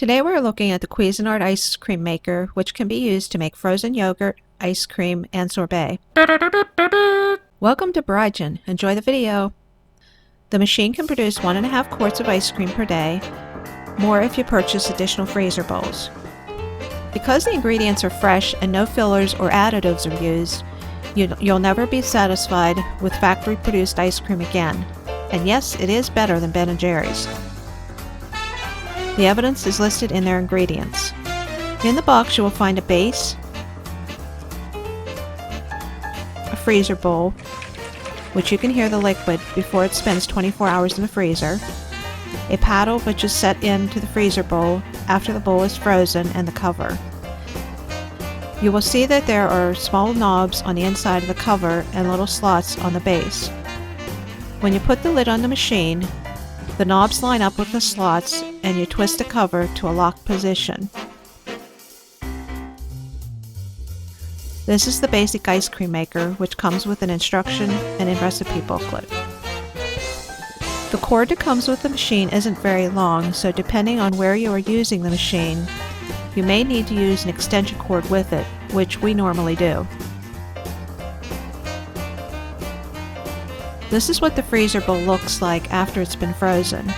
Today we're looking at the Cuisinart ice cream maker, which can be used to make frozen yogurt, ice cream, and sorbet. Welcome to Brijan. Enjoy the video. The machine can produce 1.5 quarts of ice cream per day, more if you purchase additional freezer bowls. Because the ingredients are fresh and no fillers or additives are used, you'll never be satisfied with factory-produced ice cream again. And yes, it is better than Ben & Jerry's. The evidence is listed in their ingredients. In the box you will find a base, a freezer bowl, which you can hear the liquid before it spends 24 hours in the freezer, a paddle which is set into the freezer bowl after the bowl is frozen, and the cover. You will see that there are small knobs on the inside of the cover and little slots on the base. When you put the lid on the machine, the knobs line up with the slots and you twist the cover to a locked position. This is the basic ice cream maker, which comes with an instruction and a recipe booklet. The cord that comes with the machine isn't very long, so depending on where you are using the machine, you may need to use an extension cord with it, which we normally do. This is what the freezer bowl looks like after it's been frozen.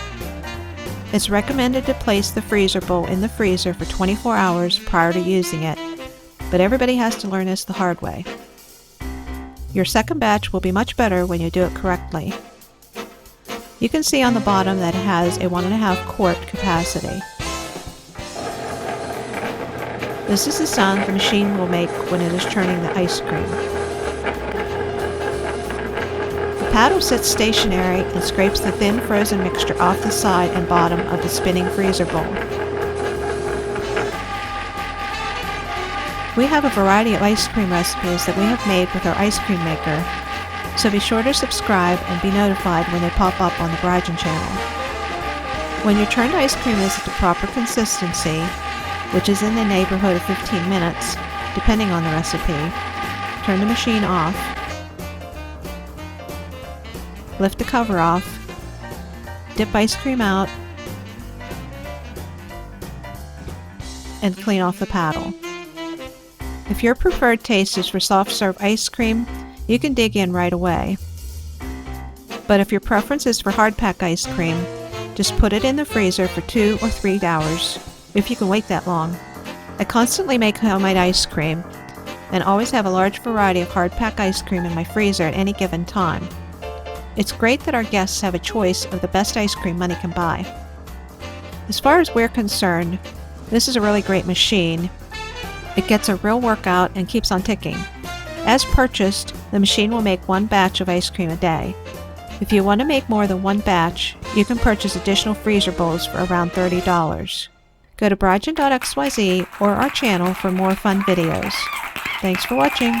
It's recommended to place the freezer bowl in the freezer for 24 hours prior to using it, but everybody has to learn this the hard way. Your second batch will be much better when you do it correctly. You can see on the bottom that it has a 1.5 quart capacity. This is the sound the machine will make when it is churning the ice cream. The paddle sits stationary and scrapes the thin frozen mixture off the side and bottom of the spinning freezer bowl. We have a variety of ice cream recipes that we have made with our ice cream maker, so be sure to subscribe and be notified when they pop up on the Brijan channel. When your churned ice cream is at the proper consistency, which is in the neighborhood of 15 minutes, depending on the recipe, turn the machine off, lift the cover off, dip ice cream out, and clean off the paddle. If your preferred taste is for soft serve ice cream, you can dig in right away. But if your preference is for hard pack ice cream, just put it in the freezer for 2 or 3 hours, if you can wait that long. I constantly make homemade ice cream and always have a large variety of hard pack ice cream in my freezer at any given time. It's great that our guests have a choice of the best ice cream money can buy. As far as we're concerned, this is a really great machine. It gets a real workout and keeps on ticking. As purchased, the machine will make 1 batch of ice cream a day. If you want to make more than 1 batch, you can purchase additional freezer bowls for around $30. Go to brijan.xyz or our channel for more fun videos. Thanks for watching.